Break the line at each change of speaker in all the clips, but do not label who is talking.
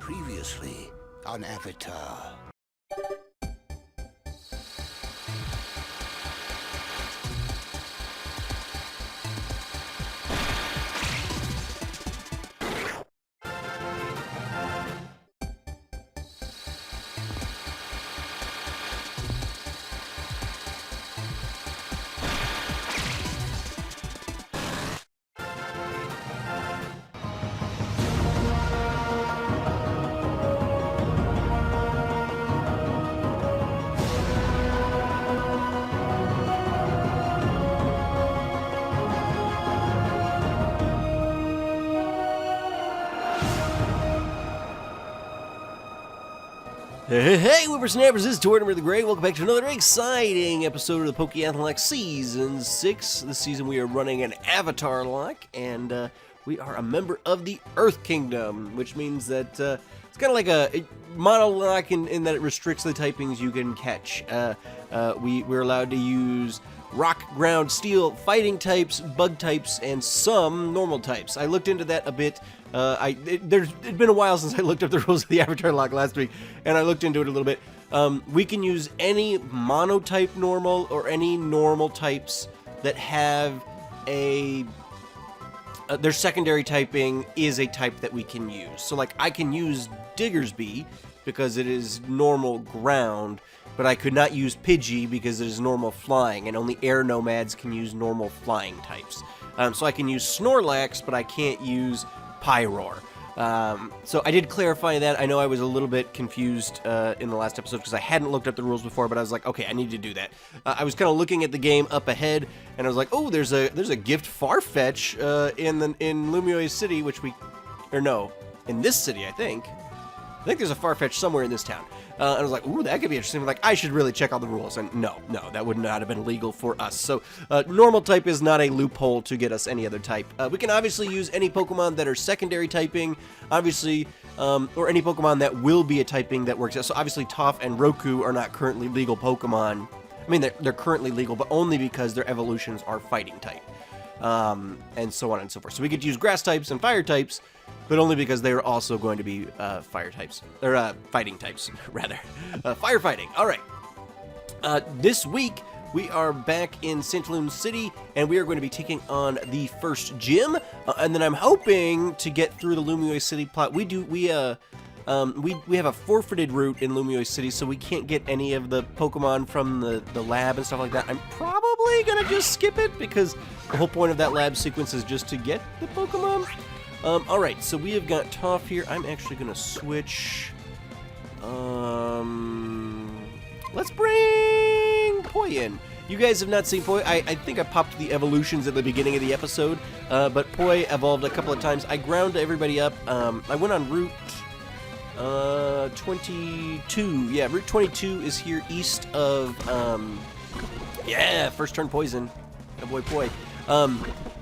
Previously on Avatar.
Hey, whippersnappers, this is Tortimer the Great. Welcome back to another exciting episode of the Pokeath'locke Season 6. This season we are running an Avatar-locke, and we are a member of the Earth Kingdom, which means that it's kind of like a monolocke in that it restricts the typings you can catch. We're allowed to use rock, ground, steel, fighting types, bug types, and some normal types. I looked into that a bit. It's been a while since I looked up the rules of the Avatar-locke last week, and I looked into it a little bit. We can use any monotype normal or any normal types that have their secondary typing is a type that we can use. So, like, I can use Diggersby because it is normal ground, but I could not use Pidgey because it is normal flying, and only air nomads can use normal flying types. So I can use Snorlax, but I can't use Pyroar. So I did clarify that. I know I was a little bit confused in the last episode because I hadn't looked up the rules before, but I was like, okay, I need to do that. I was kind of looking at the game up ahead, and I was like, oh, there's a gift Farfetch in Lumiose City, in this city, I think. I think there's a Farfetch somewhere in this town. And I was like, ooh, that could be interesting. I'm like, I should really check all the rules. And no, that would not have been legal for us. So normal type is not a loophole to get us any other type. We can obviously use any Pokemon that are secondary typing, obviously, or any Pokemon that will be a typing that works. So obviously Toph and Roku are not currently legal Pokemon. I mean, they're currently legal, but only because their evolutions are fighting type. And so on and so forth. So we get to use grass types and fire types, but only because they are also going to be fire types, or fighting types, rather. Firefighting. All right. This week, we are back in Santaloon City, and we are going to be taking on the first gym, and then I'm hoping to get through the Lumiose City plot. We have a forfeited route in Lumiose City, so we can't get any of the Pokemon from the lab and stuff like that. I'm probably going to just skip it, because the whole point of that lab sequence is just to get the Pokemon. Alright, so we have got Toph here. I'm actually going to switch. Let's bring Poi in. You guys have not seen Poi. I think I popped the evolutions at the beginning of the episode, but Poi evolved a couple of times. I ground everybody up. I went on Route 22. Yeah, Route 22 is here east of, first turn poison. Oh boy, Poi.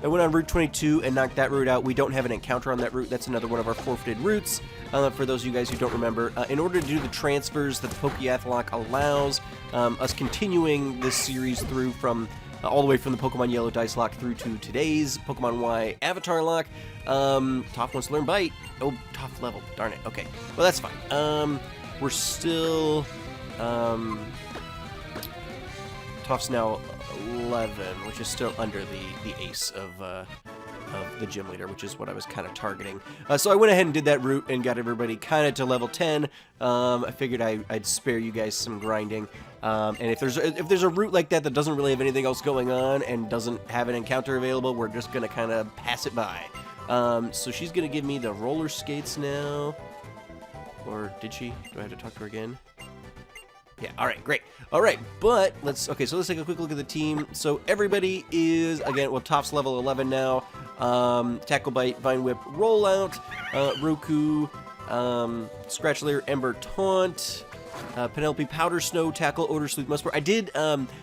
I went on Route 22 and knocked that route out. We don't have an encounter on that route. That's another one of our forfeited routes. For those of you guys who don't remember, in order to do the transfers that the Pokeath'locke allows, us continuing this series through from all the way from the Pokemon Yellow Dice Lock through to today's Pokemon Y Avatar Lock. Toph wants to learn Bite. Oh, Toph level. Darn it. Okay. Well, that's fine. We're still... Toph's now 11, which is still under the ace of the gym leader, which is what I was kind of targeting. So I went ahead and did that route and got everybody kind of to level 10. I figured I'd spare you guys some grinding. And if there's a route like that that doesn't really have anything else going on and doesn't have an encounter available, we're just gonna kind of pass it by. So she's gonna give me the roller skates now, or did she? Do I have to talk to her again? Yeah, alright, great. Alright, but let's take a quick look at the team. So everybody is, again, well, Toph's level 11 now. Tackle Bite, Vine Whip, Rollout, Roku, Scratch Lair, Ember Taunt, Penelope Powder Snow, Tackle, Odor Sleuth, Muskrat. I did,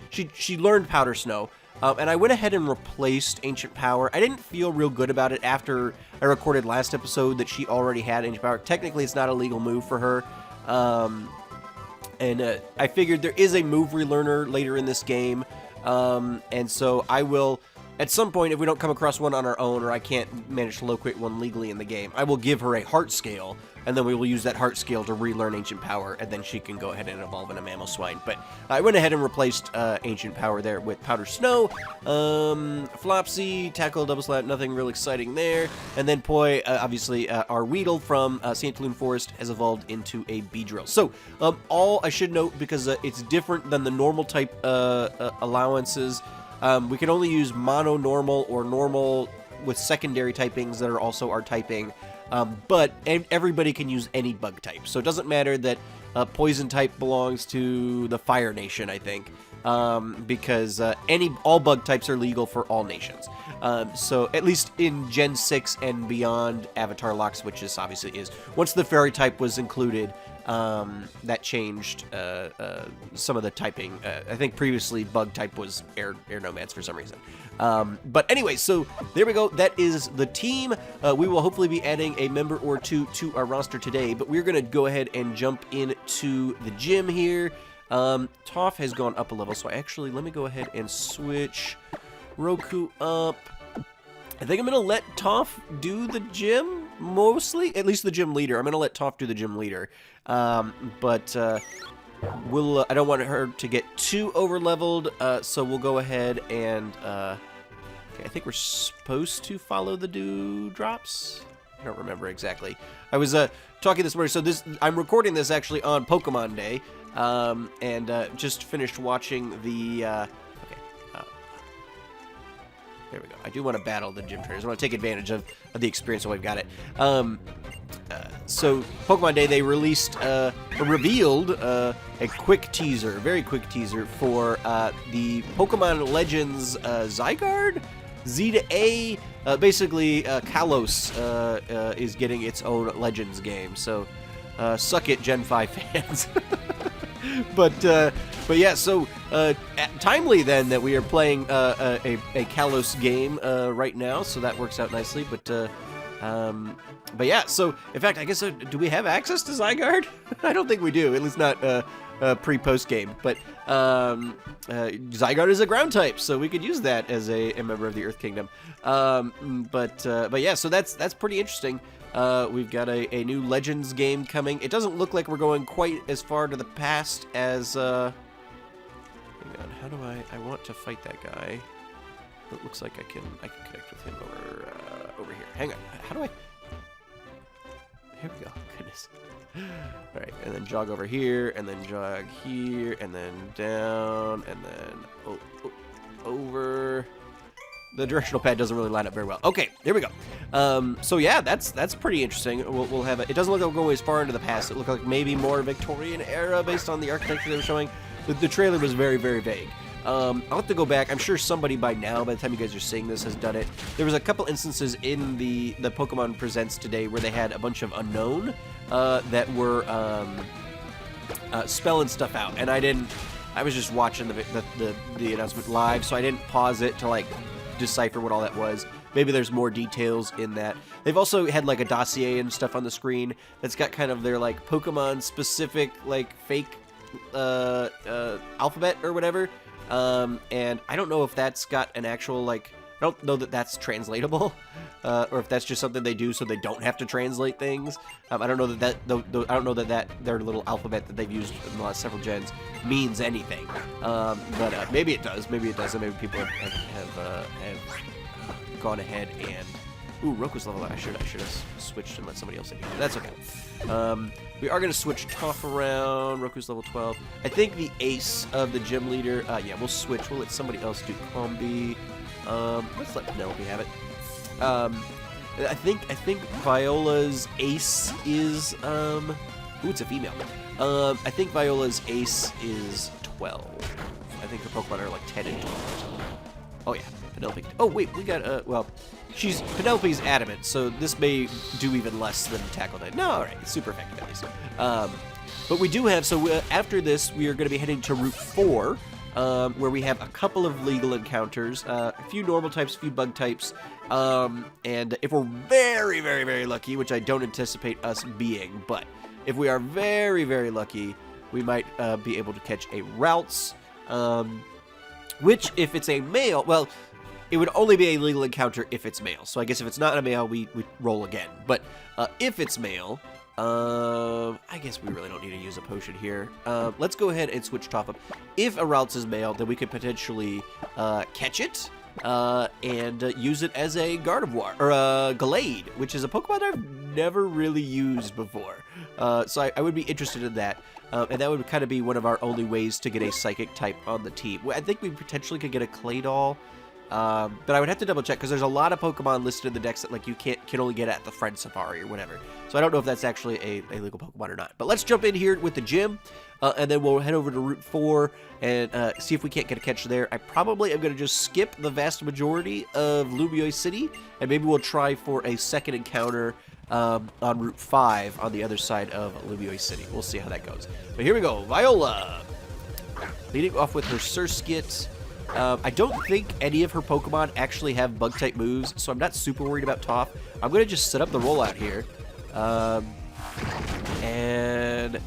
she learned Powder Snow. And I went ahead and replaced Ancient Power. I didn't feel real good about it after I recorded last episode that she already had Ancient Power. Technically, it's not a legal move for her. And I figured there is a move relearner later in this game, and so I will, at some point, if we don't come across one on our own or I can't manage to locate one legally in the game, I will give her a heart scale and then we will use that heart skill to relearn Ancient Power, and then she can go ahead and evolve into Mammal Swine. But I went ahead and replaced Ancient Power there with Powder Snow, Flopsy, Tackle, Double Slap, nothing real exciting there. And then Poi, obviously, our Weedle from St. Loon Forest has evolved into a Beedrill. So, all I should note, because it's different than the normal type allowances, we can only use mono normal or normal with secondary typings that are also our typing, but everybody can use any bug type. So it doesn't matter that poison type belongs to the Fire Nation, I think, because all bug types are legal for all nations. So at least in Gen 6 and beyond Avatar Lock Switches obviously is. Once the Fairy type was included, that changed some of the typing. I think previously bug type was air nomads for some reason. But anyway, so there we go. That is the team. We will hopefully be adding a member or two to our roster today, but we're going to go ahead and jump into the gym here. Toph has gone up a level, so let me go ahead and switch Roku up. I think I'm going to let Toph do the gym, mostly. At least the gym leader. I'm going to let Toph do the gym leader. But I don't want her to get too over-leveled, so we'll go ahead and... okay, I think we're supposed to follow the dewdrops? I don't remember exactly. I was talking this morning, so I'm recording this actually on Pokemon Day, and just finished watching the... there we go. I do want to battle the gym trainers. I want to take advantage of the experience while we've got it. So, Pokemon Day, they revealed a quick teaser, a very quick teaser for the Pokemon Legends Zygarde? Z to A. Basically, Kalos is getting its own Legends game. So, suck it, Gen 5 fans. But yeah, so timely then that we are playing a Kalos game right now, so that works out nicely. But yeah, so in fact, I guess do we have access to Zygarde? I don't think we do, at least not pre-post game. But Zygarde is a ground type, so we could use that as a member of the Earth Kingdom. But yeah, so that's pretty interesting. We've got a new Legends game coming. It doesn't look like we're going quite as far to the past as, hang on, how do I want to fight that guy. It looks like I can connect with him over here. Hang on, how do I, here we go, goodness. Alright, and then jog over here, and then jog here, and then down, and then over. The directional pad doesn't really line up very well. Okay, there we go. So yeah, that's pretty interesting. We'll have it. It doesn't look like we're going as far into the past. It looked like maybe more Victorian era based on the architecture they were showing. The trailer was very, very vague. I'll have to go back. I'm sure somebody by now, by the time you guys are seeing this, has done it. There was a couple instances in the Pokemon Presents today where they had a bunch of unknown that were spelling stuff out, and I was just watching the announcement live, so I didn't pause it to like decipher what all that was. Maybe there's more details in that. They've also had like a dossier and stuff on the screen that's got kind of their like Pokemon specific like fake alphabet or whatever. And I don't know if that's got an actual like, I don't know that that's translatable, or if that's just something they do so they don't have to translate things. I don't know I don't know that their little alphabet that they've used in the last several gens means anything. But maybe it does. Maybe it doesn't. Maybe people have gone ahead and. Ooh, Roku's level. I should have switched and let somebody else in here. That's okay. We are going to switch Toph around. Roku's level 12. I think the ace of the gym leader. Yeah, we'll switch. We'll let somebody else do Combi. Let's let Penelope have it. I think Viola's ace is ooh, it's a female. I think Viola's ace is 12. I think her Pokemon are like 10 and 12. Oh yeah, Penelope. Oh wait, we got well, Penelope's adamant, so this may do even less than Tackle Knight. No, all right, it's super effective at least. But we do have after this we are going to be heading to Route 4. Where we have a couple of legal encounters, a few normal types, a few bug types, and if we're very, very, very lucky, which I don't anticipate us being, but if we are very, very lucky, we might be able to catch a Routes, which, if it's a male, well, it would only be a legal encounter if it's male, so I guess if it's not a male, we roll again, but if it's male, I guess we really don't need to use a potion here. Let's go ahead and switch Toph up. If a Ralts is male, then we could potentially catch it and use it as a Gardevoir, or a Gallade, which is a Pokemon I've never really used before. So I would be interested in that. And that would kind of be one of our only ways to get a Psychic type on the team. I think we potentially could get a Claydol. But I would have to double check because there's a lot of Pokemon listed in the decks that like you can only get at the Friend Safari or whatever. So I don't know if that's actually a legal Pokemon or not. But let's jump in here with the gym, and then we'll head over to Route 4 and see if we can't get a catch there. I probably am going to just skip the vast majority of Lumiose City, and maybe we'll try for a second encounter on Route 5 on the other side of Lumiose City. We'll see how that goes. But here we go, Viola, leading off with her Surskit. I don't think any of her Pokemon actually have Bug-type moves, so I'm not super worried about Toph. I'm going to just set up the rollout here. And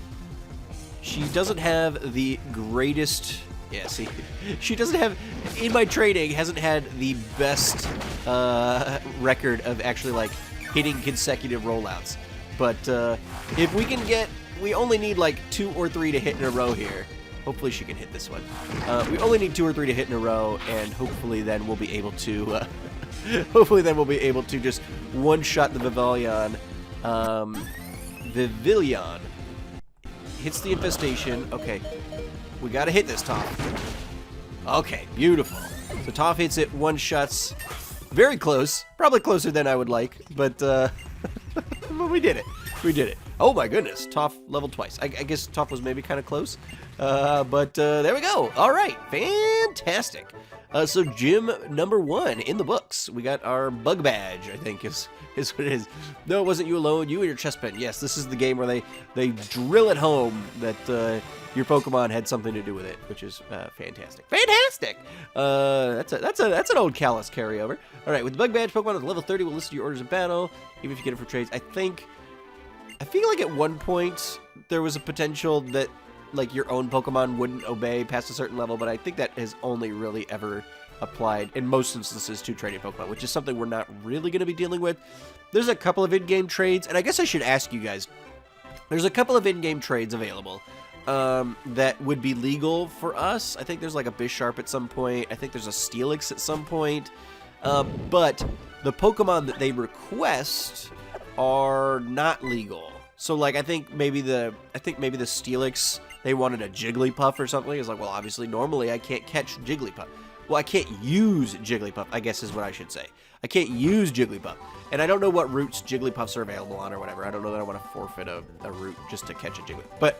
she doesn't have the greatest... Yeah, see, she doesn't have... In my training, hasn't had the best record of actually, like, hitting consecutive rollouts. But if we can get... We only need, like, 2 or 3 to hit in a row here. Hopefully she can hit this one. We only need 2 or 3 to hit in a row, and hopefully then we'll be able to... just one-shot the Vivillon. Vivillon hits the infestation. Okay, we gotta hit this, Toph. Okay, beautiful. So Toph hits it, one-shots. Very close. Probably closer than I would like, but but we did it. We did it. Oh my goodness, Toph leveled twice. I guess Toph was maybe kind of close. But there we go. All right, fantastic. So gym number 1 in the books. We got our bug badge, I think is what it is. No, it wasn't you alone. You and your chest pen. Yes, this is the game where they drill it home that your Pokemon had something to do with it, which is fantastic. Fantastic. That's an old Callus carryover. All right, with the bug badge, Pokemon at level 30 will list your orders in battle, even if you get it for trades. I feel like at one point there was a potential that like your own Pokemon wouldn't obey past a certain level, but I think that has only really ever applied in most instances to trading Pokemon, which is something we're not really going to be dealing with. There's a couple of in-game trades, and I guess I should ask you guys, there's a couple of in-game trades available that would be legal for us. I think there's like a Bisharp at some point. I think there's a Steelix at some point. But the Pokemon that they request are not legal. So like I think maybe the Steelix, they wanted a Jigglypuff or something. It's like, well, obviously normally I can't catch Jigglypuff. Well, I can't use Jigglypuff, I guess is what I should say. I can't use Jigglypuff. And I don't know what routes Jigglypuffs are available on or whatever. I don't know that I want to forfeit a route just to catch a Jigglypuff. But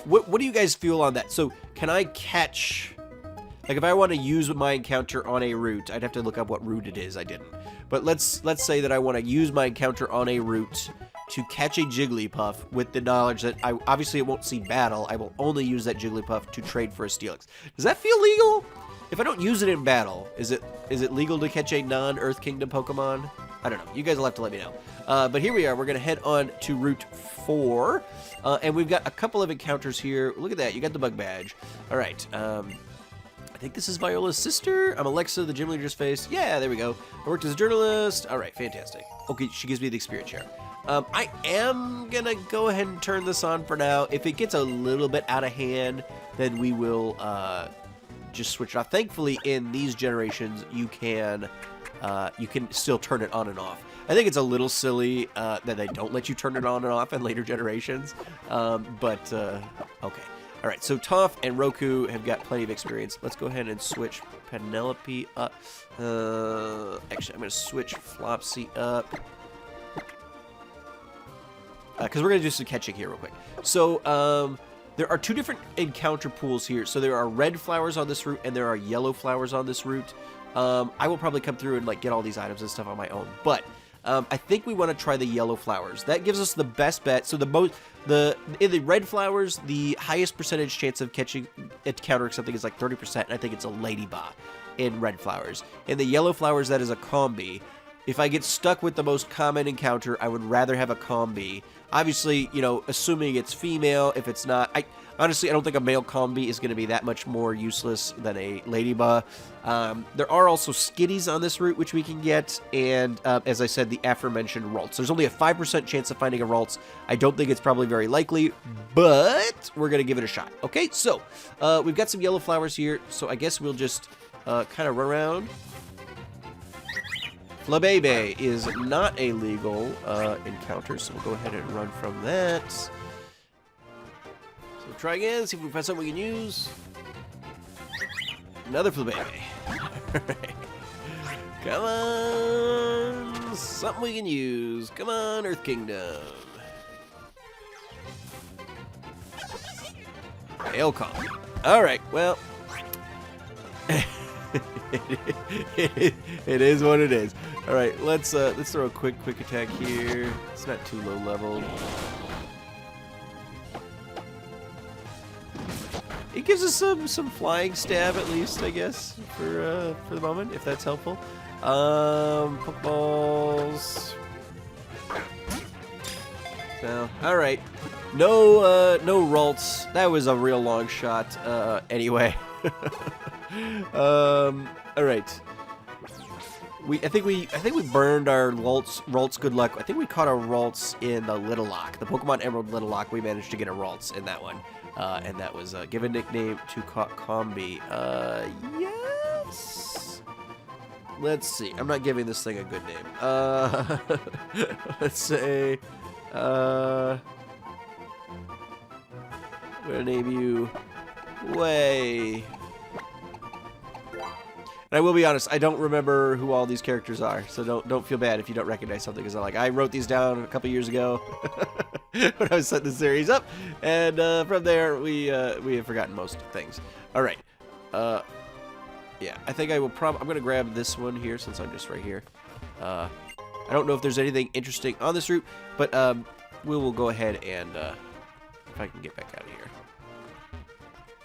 what do you guys feel on that? So can I catch... Like if I want to use my encounter on a route, I'd have to look up what route it is. I didn't. But let's say that I want to use my encounter on a route to catch a Jigglypuff with the knowledge that obviously it won't see battle. I will only use that Jigglypuff to trade for a Steelix. Does that feel legal? If I don't use it in battle, is it legal to catch a non-Earth Kingdom Pokemon? I don't know. You guys will have to let me know. But here we are. We're going to head on to Route 4. And we've got a couple of encounters here. Look at that. You got the bug badge. All right. I think this is Viola's sister. I'm Alexa, the gym leader just faced. Yeah, there we go. I worked as a journalist. All right, fantastic. Okay, she gives me the experience share. I am going to go ahead and turn this on for now. If it gets a little bit out of hand, then we will just switch it off. Thankfully, in these generations, you can still turn it on and off. I think it's a little silly that they don't let you turn it on and off in later generations. But okay. All right, so Toph and Roku have got plenty of experience. Let's go ahead and switch Penelope up. Actually, I'm going to switch Flopsy up. Because we're going to do some catching here real quick. So there are 2 different encounter pools here. So there are red flowers on this route and there are yellow flowers on this route. I will probably come through and like get all these items and stuff on my own. But I think we want to try the yellow flowers. That gives us the best bet. So in the red flowers, the highest percentage chance of encountering something is like 30%. And I think it's a Ladybah in red flowers. In the yellow flowers, that is a Combi. if I get stuck with the most common encounter, I would rather have a combi. Obviously, you know, assuming it's female, if it's not, honestly, I don't think a male combi is going to be that much more useless than a ladybug. There are also skitties on this route, which we can get, and as I said, the aforementioned Ralts. There's only a 5% chance of finding a Ralts. I don't think it's probably very likely, but we're going to give it a shot. Okay, so we've got some yellow flowers here, so I guess we'll just kind of run around. SLAP-A-POW is not a legal encounter, so we'll go ahead and run from that. So we'll try again, see if we can find something we can use. Another SLAP-A-POW. Alright. Come on! Something we can use. Come on, Earth Kingdom. Ailcom. Alright, well. It is what it is. All right, let's throw a quick attack here. It's not too low level. It gives us some flying stab at least, I guess, for the moment, if that's helpful. Pokeballs. So, all right, no Ralts. That was a real long shot. Anyway. All right. I think we burned our Ralts good luck. I think we caught a Ralts in the Hexath'locke. The Pokemon Emerald Hexath'locke, we managed to get a Ralts in that one. And that was give a nickname to Combi. Yes. Let's see. I'm not giving this thing a good name. Let's say I'm gonna name you Way. And I will be honest, I don't remember who all these characters are, so don't feel bad if you don't recognize something, because I wrote these down a couple years ago when I was setting the series up, and from there we have forgotten most things. All right, yeah, I think I will I'm gonna grab this one here since I'm just right here. I don't know if there's anything interesting on this route, but we will go ahead and if I can get back out of here.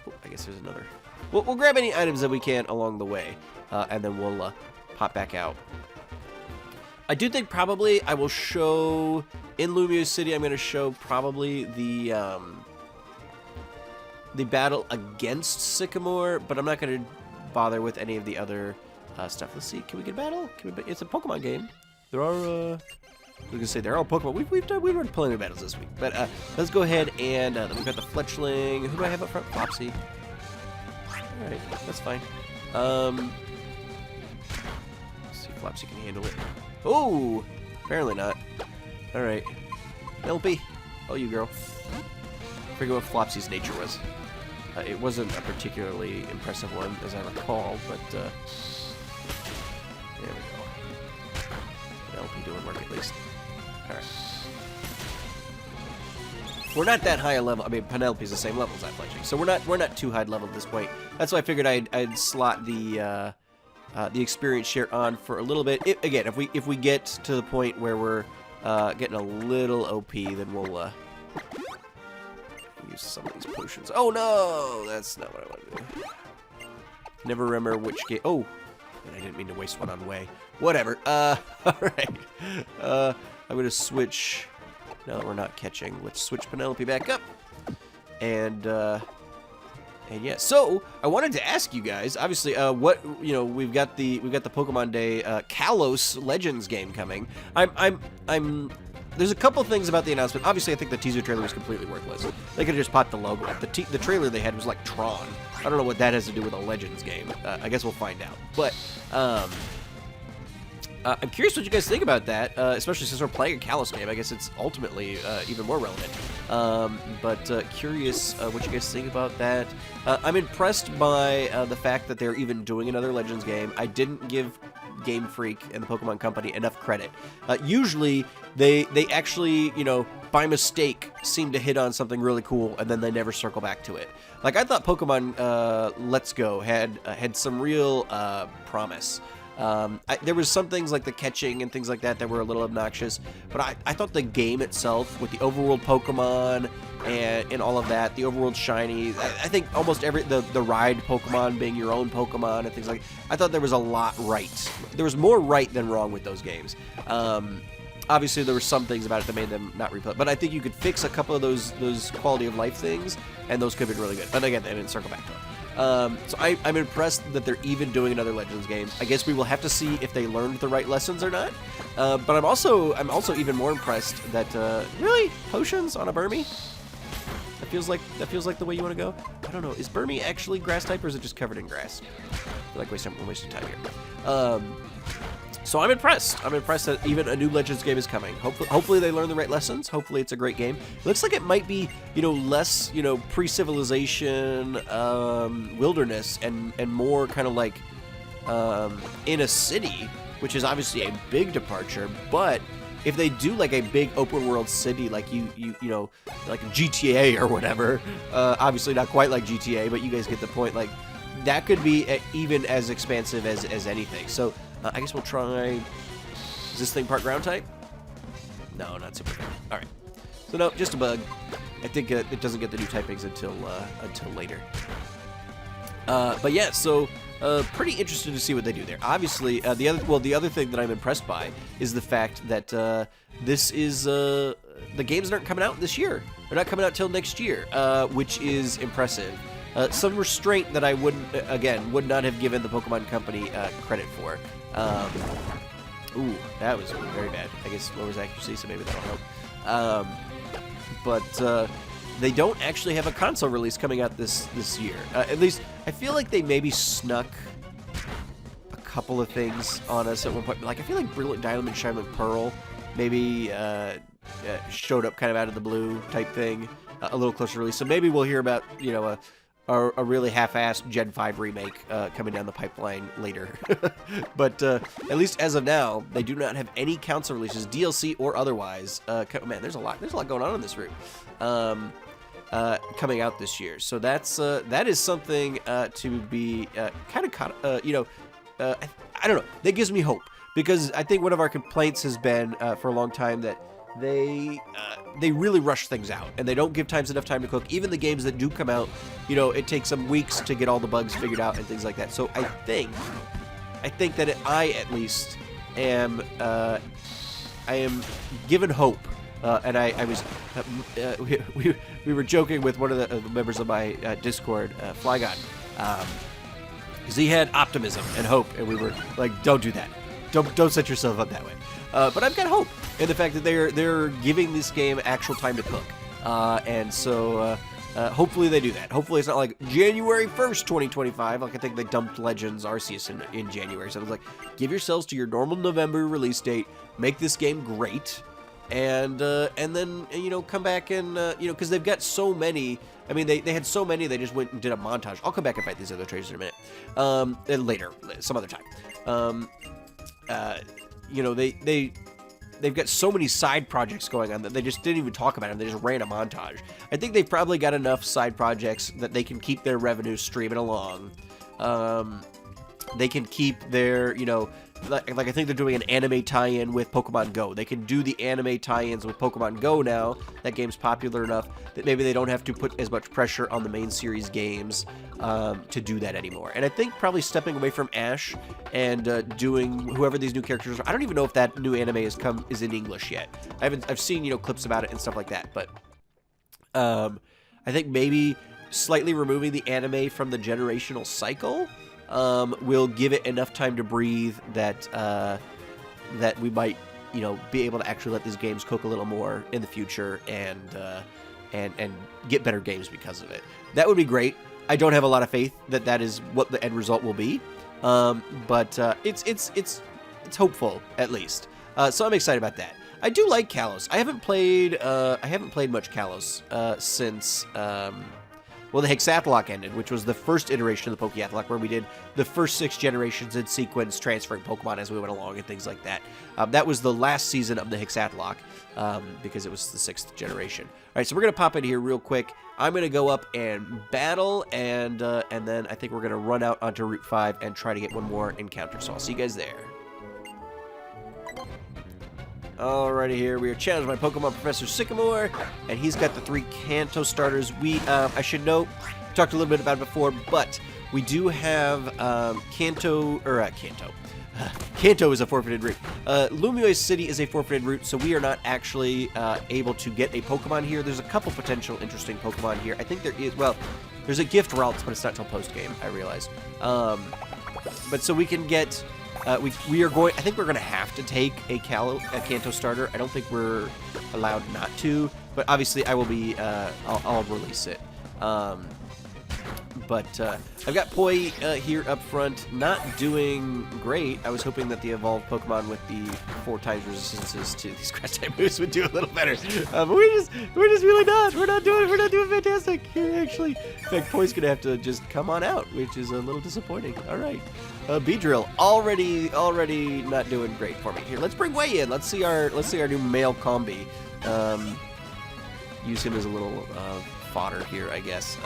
Oh, I guess there's another. We'll grab any items that we can along the way, and then we'll pop back out. I do think probably I will show, in Lumio City, I'm going to show probably the battle against Sycamore, but I'm not going to bother with any of the other stuff. Let's see, can we get a battle? It's a Pokemon game. There are, I was going to say, they're all Pokemon. We've run plenty of battles this week, but let's go ahead and, then we've got the Fletchling. Who do I have up front? Flopsy. Alright, that's fine. Let's see if Flopsy can handle it. Oh! Apparently not. Alright. Penelope. Oh, you girl. I forget what Flopsy's nature was. It wasn't a particularly impressive one, as I recall, but, there we go. Penelope doing work at least. Alright. We're not that high a level. I mean, Penelope's the same level as that Fletchling, so we're not too high level at this point. That's why I figured I'd slot the experience share on for a little bit. Again, if we get to the point where we're getting a little OP, then we'll use some of these potions. Oh no, that's not what I want to do. Never remember which game. Oh, I didn't mean to waste one on Way. Whatever. All right. I'm gonna switch. Now that we're not catching, let's switch Penelope back up. And yeah, so I wanted to ask you guys, obviously, what, you know, we've got the Pokemon Day Kalos Legends game coming. There's a couple things about the announcement. Obviously, I think the teaser trailer was completely worthless. They could have just popped the logo. The trailer they had was like Tron. I don't know what that has to do with a Legends game. I guess we'll find out. But I'm curious what you guys think about that, especially since we're playing a Kalos game. I guess it's ultimately even more relevant. But curious what you guys think about that. I'm impressed by the fact that they're even doing another Legends game. I didn't give Game Freak and the Pokemon Company enough credit. Usually, they actually, you know, by mistake, seem to hit on something really cool, and then they never circle back to it. Like, I thought Pokemon Let's Go had some real promise. There was some things like the catching and things like that that were a little obnoxious, but I thought the game itself with the overworld Pokemon and all of that. The overworld shiny. I think almost the ride Pokemon being your own Pokemon and things like that. I thought there was a lot right. There was more right than wrong with those games. Obviously, there were some things about it that made them not replay. But I think you could fix a couple of those quality of life things, and those could have been really good. But again, they didn't circle back to it. So I'm impressed that they're even doing another Legends game. I guess we will have to see if they learned the right lessons or not. But I'm also even more impressed that really potions on a Burmy. That feels like the way you want to go. I don't know. Is Burmy actually grass type or is it just covered in grass? I feel like I'm wasting time here. So I'm impressed. I'm impressed that even a new Legends game is coming. Hopefully they learn the right lessons. Hopefully it's a great game. Looks like it might be, less, pre-civilization, wilderness, and more kind of like in a city, which is obviously a big departure. But if they do like a big open world city, like like GTA or whatever, obviously not quite like GTA, but you guys get the point. Like that could be even as expansive as anything. So. I guess we'll try... Is this thing part ground type? No, not super. All right. So no, just a bug. I think it doesn't get the new typings until later. But yeah, so pretty interested to see what they do there. Obviously, the other thing that I'm impressed by is the fact that this is the games aren't coming out this year. They're not coming out till next year, which is impressive. Some restraint that I would not have given the Pokemon Company credit for. Ooh, that was very bad. I guess lowers accuracy, so maybe that'll help. But they don't actually have a console release coming out this year. At least, I feel like they maybe snuck a couple of things on us at one point. Like, I feel like Brilliant Diamond and Shining Pearl maybe showed up kind of out of the blue type thing. A little closer release. So maybe we'll hear about, a really half-assed Gen 5 remake coming down the pipeline later. But at least as of now, they do not have any console releases, DLC or otherwise. Man, there's a lot going on in this route coming out this year. So that is something to be kind of I don't know. That gives me hope because I think one of our complaints has been for a long time that they really rush things out and they don't give enough time to cook. Even the games that do come out, it takes some weeks to get all the bugs figured out and things like that. So I think that I at least am given hope. And I was we were joking with one of the members of my Discord, Flygon, because he had optimism and hope, and we were like, don't do that. Don't set yourself up that way. But I've got hope in the fact that they're giving this game actual time to cook. And so hopefully they do that. Hopefully it's not like January 1st, 2025. Like I think they dumped Legends Arceus in January. So it was like, give yourselves to your normal November release date. Make this game great. And then, come back and, because they've got so many. I mean, they had so many, they just went and did a montage. I'll come back and fight these other traders in a minute. And later, some other time. They've got so many side projects going on that they just didn't even talk about them. They just ran a montage. I think they've probably got enough side projects that they can keep their revenue streaming along. They can keep their, like I think they're doing an anime tie-in with Pokemon Go. They can do the anime tie-ins with Pokemon Go now. That game's popular enough that maybe they don't have to put as much pressure on the main series games to do that anymore. And I think probably stepping away from Ash and doing whoever these new characters are. I don't even know if that new anime is in English yet. I've seen clips about it and stuff like that. But I think maybe slightly removing the anime from the generational cycle will give it enough time to breathe that that we might, be able to actually let these games cook a little more in the future and get better games because of it. That would be great. I don't have a lot of faith that is what the end result will be, but it's hopeful at least. So I'm excited about that. I do like Kalos. I haven't played much Kalos since. Well, the Hexath'locke ended, which was the first iteration of the Pokeath'locke, where we did the first 6 generations in sequence, transferring Pokemon as we went along and things like that. That was the last season of the Hexath'locke, because it was the 6th generation. All right, so we're going to pop in here real quick. I'm going to go up and battle, and then I think we're going to run out onto Route 5 and try to get one more encounter. So I'll see you guys there. Alrighty, here we are challenged by Pokemon Professor Sycamore, and he's got the 3 Kanto starters. I should note, we talked a little bit about it before, but we do have Kanto is a forfeited route. Lumio's City is a forfeited route, so we are not actually able to get a Pokemon here. There's a couple potential interesting Pokemon here. I think there is, well, there's a gift route, but it's not till post-game, I realized. But so we can get, we are going, I think we're going to have to take a Kanto starter. I don't think we're allowed not to, but obviously I will be, I'll release it. But I've got Poi here up front, not doing great. I was hoping that the evolved Pokemon with the 4 times resistances to these grass type moves would do a little better. But we're just really not. We're not doing fantastic here, actually. In fact, Poi's gonna have to just come on out, which is a little disappointing. All right, Beedrill already not doing great for me. Here, let's bring Wei in. Let's see our new male combi. Use him as a little fodder here, I guess.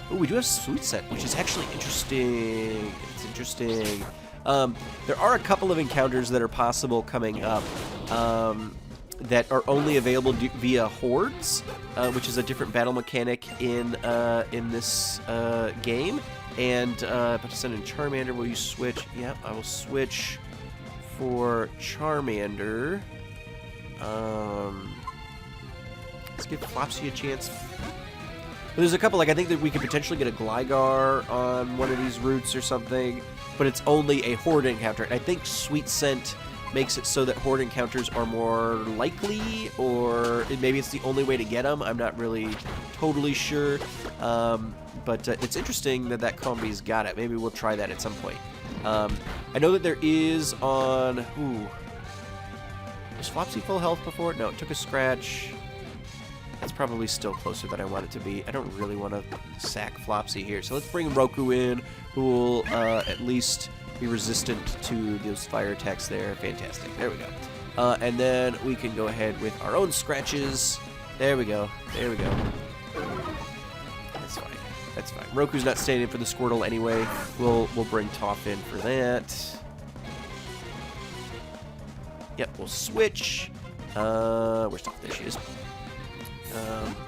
Oh, we do have Sweet Set, which is actually interesting. It's interesting. There are a couple of encounters that are possible coming up that are only available via hordes, which is a different battle mechanic in this game. And but to send in Charmander, will you switch? Yeah, I will switch for Charmander. Let's give Flopsy a chance. There's a couple, like I think that we could potentially get a Gligar on one of these routes or something, but it's only a horde encounter. And I think Sweet Scent makes it so that horde encounters are more likely, or maybe it's the only way to get them. I'm not really totally sure, but it's interesting that that combi's got it. Maybe we'll try that at some point. I know that there is on... Ooh. Was Flopsy full health before? No, it took a scratch. That's probably still closer than I want it to be. I don't really want to sack Flopsy here. So let's bring Roku in, who will at least be resistant to those fire attacks there. Fantastic. There we go. And then we can go ahead with our own scratches. There we go. There we go. That's fine. That's fine. Roku's not staying in for the Squirtle anyway. We'll bring Toph in for that. Yep, we'll switch. Where's Toph? There she is.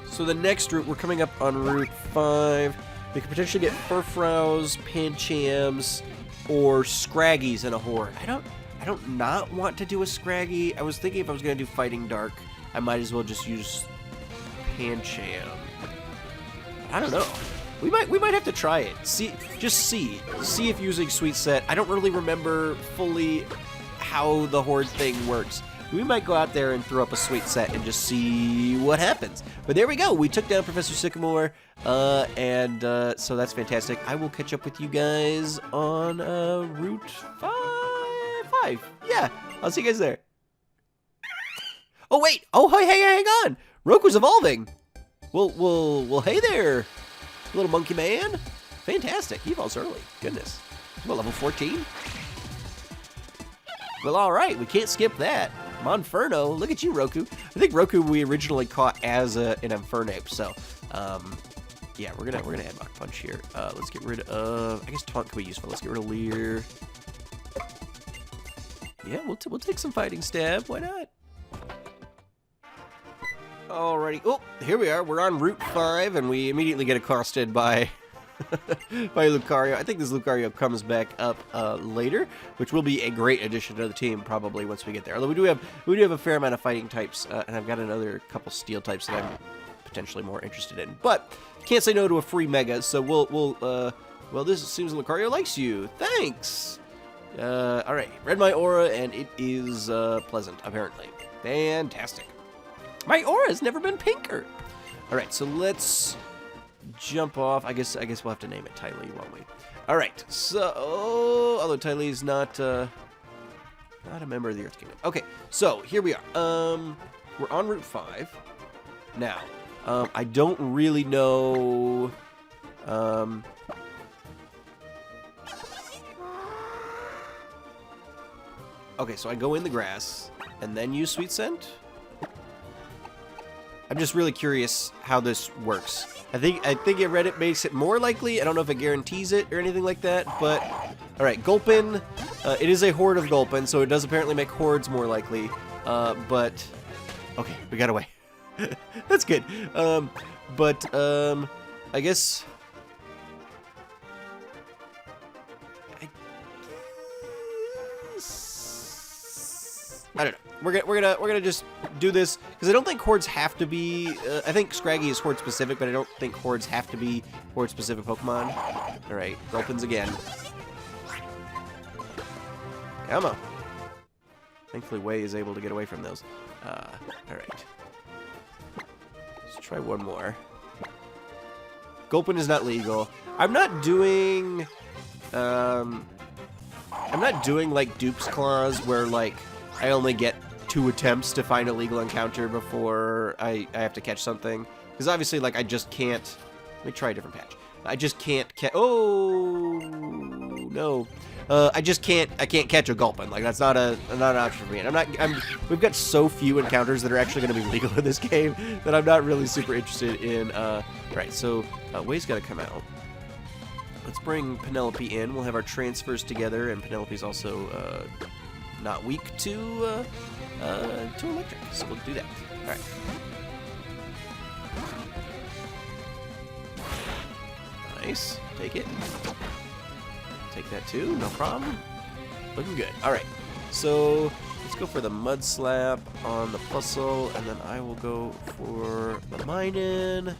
So the next route, we're coming up on Route 5. We could potentially get Furfrows, Panchams, or Scraggies in a horde. I don't not want to do a Scraggy. I was thinking if I was going to do Fighting Dark, I might as well just use Pancham. I don't know. We might have to try it. See if using Sweet Set. I don't really remember fully how the horde thing works. We might go out there and throw up a Sweet Set and just see what happens. But there we go. We took down Professor Sycamore, and so that's fantastic. I will catch up with you guys on Route 5. Yeah, I'll see you guys there. Oh wait. Oh hey, hang on. Roku's evolving. Well, hey there, little monkey man. Fantastic. He evolves early. Goodness. Well, level 14. Well, all right. We can't skip that. Monferno, look at you, Roku. I think Roku we originally caught as an Infernape, so yeah, we're gonna add Mach Punch here. Let's get rid of, I guess Taunt could be useful. Let's get rid of Leer. Yeah, we'll take some Fighting Stab. Why not? Alrighty. Oh, here we are. We're on Route 5, and we immediately get accosted by by Lucario. I think this Lucario comes back up later, which will be a great addition to the team probably once we get there. Although we do have a fair amount of fighting types, and I've got another couple steel types that I'm potentially more interested in. But can't say no to a free Mega, so well, this seems Lucario likes you. Thanks. All right, read my aura, and it is pleasant apparently. Fantastic. My aura has never been pinker. All right, so let's jump off. I guess we'll have to name it Tylee, won't we? All right. So, although Tylee's not a member of the Earth Kingdom. Okay. So here we are. We're on Route 5 now. I don't really know. Okay, so I go in the grass and then use Sweet Scent. I'm just really curious how this works. I think I read it makes it more likely. I don't know if it guarantees it or anything like that, but all right, Gulpin. It is a horde of Gulpin, so it does apparently make hordes more likely. But okay, we got away. That's good. I guess. I don't know. We're gonna just do this because I don't think hordes have to be. I think Scraggy is horde specific, but I don't think hordes have to be horde specific Pokemon. All right, Gulpins again. Come on. Thankfully, Wei is able to get away from those. All right. Let's try one more. Gulpin is not legal. I'm not doing like Dupes Clause where like I only get 2 attempts to find a legal encounter before I have to catch something. Because obviously, like, I just can't. Let me try a different patch. I just can't catch. Oh no! I can't catch a Gulpin. Like that's not an option for me. And we've got so few encounters that are actually going to be legal in this game that I'm not really super interested in. Right. So Wei's got to come out. Let's bring Penelope in. We'll have our transfers together, and Penelope's also not weak to electric, so we'll do that. All right. Nice. Take it. Take that too. No problem. Looking good. All right. So let's go for the Mud Slap on the Puzzle, and then I will go for the Mine-In.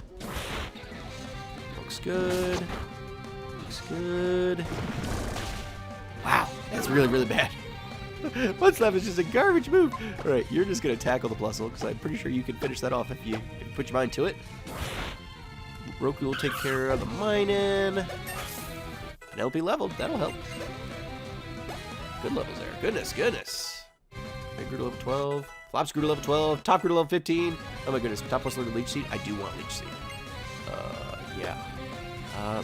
Looks good. Looks good. Wow, that's really, really bad. Mud Slap is just a garbage move. All right, you're just going to tackle the Plusle, because I'm pretty sure you can finish that off if you put your mind to it. Roku will take care of the Mine-In. Penelope leveled. That'll help. Good levels there. Goodness, goodness. Big Grew to level 12. Flops grew to level 12. Top grew to level 15. Oh my goodness. Top plus level Leech Seed. I do want Leech Seed. Yeah.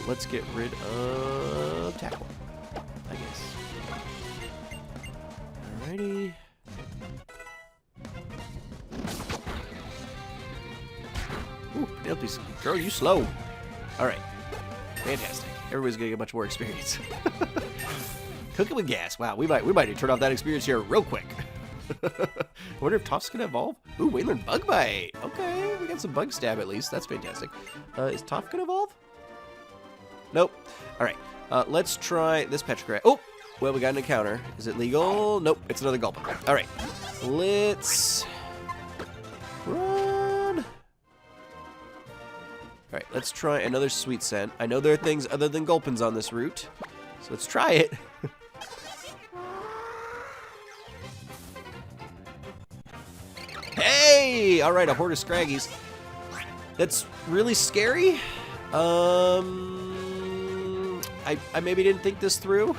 Let's get rid of Tackle, I guess. Alrighty. Ooh, Penelope's. Girl, you slow. Alright. Fantastic. Everybody's gonna get much more experience. Cooking with gas. Wow, we might turn off that experience here real quick. I wonder if Toph's gonna evolve. Ooh, we learned Bug Bite. Okay, we got some Bug Stab at least. That's fantastic. Is Toph gonna evolve? Nope. Alright. Let's try this Petrichor. Oh! Well, we got an encounter. Is it legal? Nope. It's another Gulpin. Alright. Let's run. Alright, let's try another Sweet Scent. I know there are things other than Gulpins on this route, so let's try it. Hey! Alright, a horde of Scraggies. That's really scary. I maybe didn't think this through.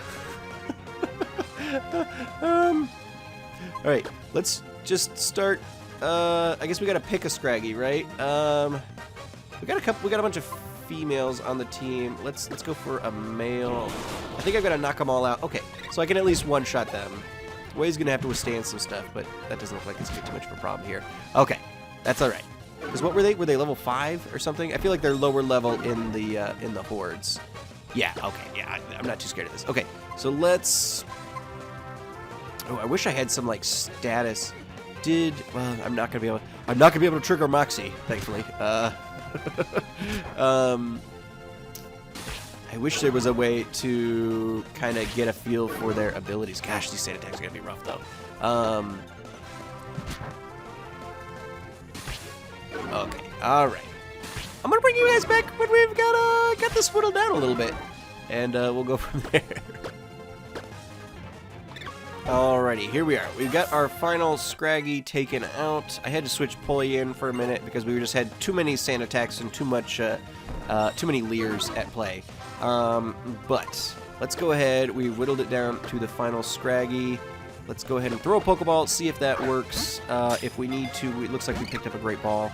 Alright, let's just start. I guess we gotta pick a Scraggy, right? We got a bunch of females on the team. Let's go for a male. I think I've got to knock them all out. Okay, so I can at least one-shot them. Wei's gonna have to withstand some stuff, but that doesn't look like it's gonna be too much of a problem here. Okay, that's all right. Because what were they? Were they level 5 or something? I feel like they're lower level in the hordes. Yeah. Okay. Yeah. I'm not too scared of this. Okay. So let's. Oh, I wish I had some like status. Well, I'm not gonna be able to trigger Moxie, thankfully. I wish there was a way to kind of get a feel for their abilities. Gosh, these sand attacks are gonna be rough though. Okay, all right. I'm gonna bring you guys back when we've got this whittled down a little bit, and we'll go from there. Alrighty, here we are. We've got our final Scraggy taken out. I had to switch Pulley in for a minute because we just had too many sand attacks and too many Leers at play. But let's go ahead. We whittled it down to the final Scraggy. Let's go ahead and throw a Pokeball, see if that works. If we need to, it looks like we picked up a Great Ball.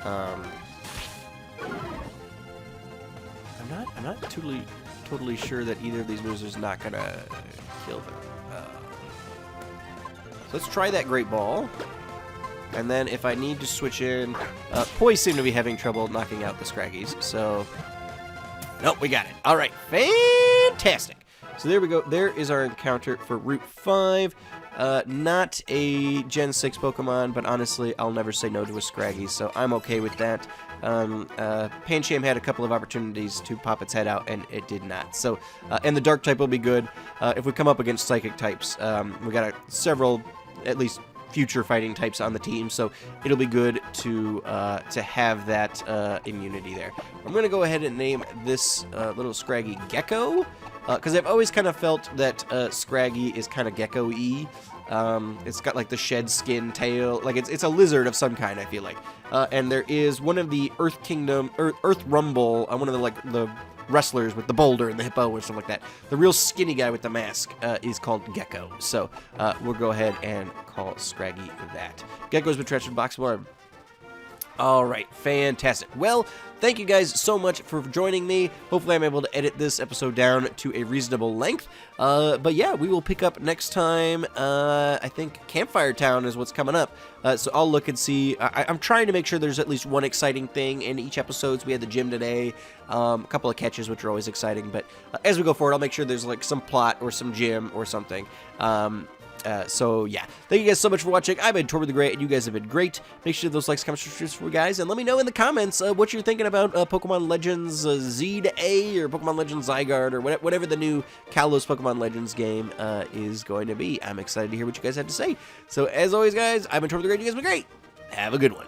I'm not totally sure that either of these moves is not gonna kill them. So let's try that Great Ball. And then if I need to switch in, Poise seem to be having trouble knocking out the Scraggies, so nope, we got it. All right, fantastic. So there we go. There is our encounter for Route 5. Not a Gen 6 Pokemon, but honestly, I'll never say no to a Scraggy, so I'm okay with that. Pancham had a couple of opportunities to pop its head out, and it did not. So, and the Dark type will be good. If we come up against Psychic types, we got several, at least, future fighting types on the team, so it'll be good to have that immunity there. I'm going to go ahead and name this little Scraggy Gecko, because I've always kind of felt that Scraggy is kind of gecko-y. It's got like the shed skin tail, like it's a lizard of some kind, I feel like. And there is one of the Earth Kingdom, Earth Rumble, one of the wrestlers with the boulder and the hippo and stuff like that. The real skinny guy with the mask is called Gecko. So we'll go ahead and call Scraggy that. Gecko's been transferred to box 1. All right, fantastic. Well, thank you guys so much for joining me. Hopefully I'm able to edit this episode down to a reasonable length. But yeah, we will pick up next time. I think Campfire Town is what's coming up. So I'll look and see. I'm trying to make sure there's at least one exciting thing in each episode. So we had the gym today, a couple of catches, which are always exciting. But as we go forward, I'll make sure there's like some plot or some gym or something. So yeah, thank you guys so much for watching. I've been Tortimer the Great, and you guys have been great. Make sure those likes, comments, subscriptions for you guys, and let me know in the comments what you're thinking about Pokemon Legends Z to A or Pokemon Legends Zygarde or whatever the new Kalos Pokemon Legends game is going to be. I'm excited to hear what you guys have to say. So as always, guys, I've been Tortimer the Great. You guys have been great. Have a good one.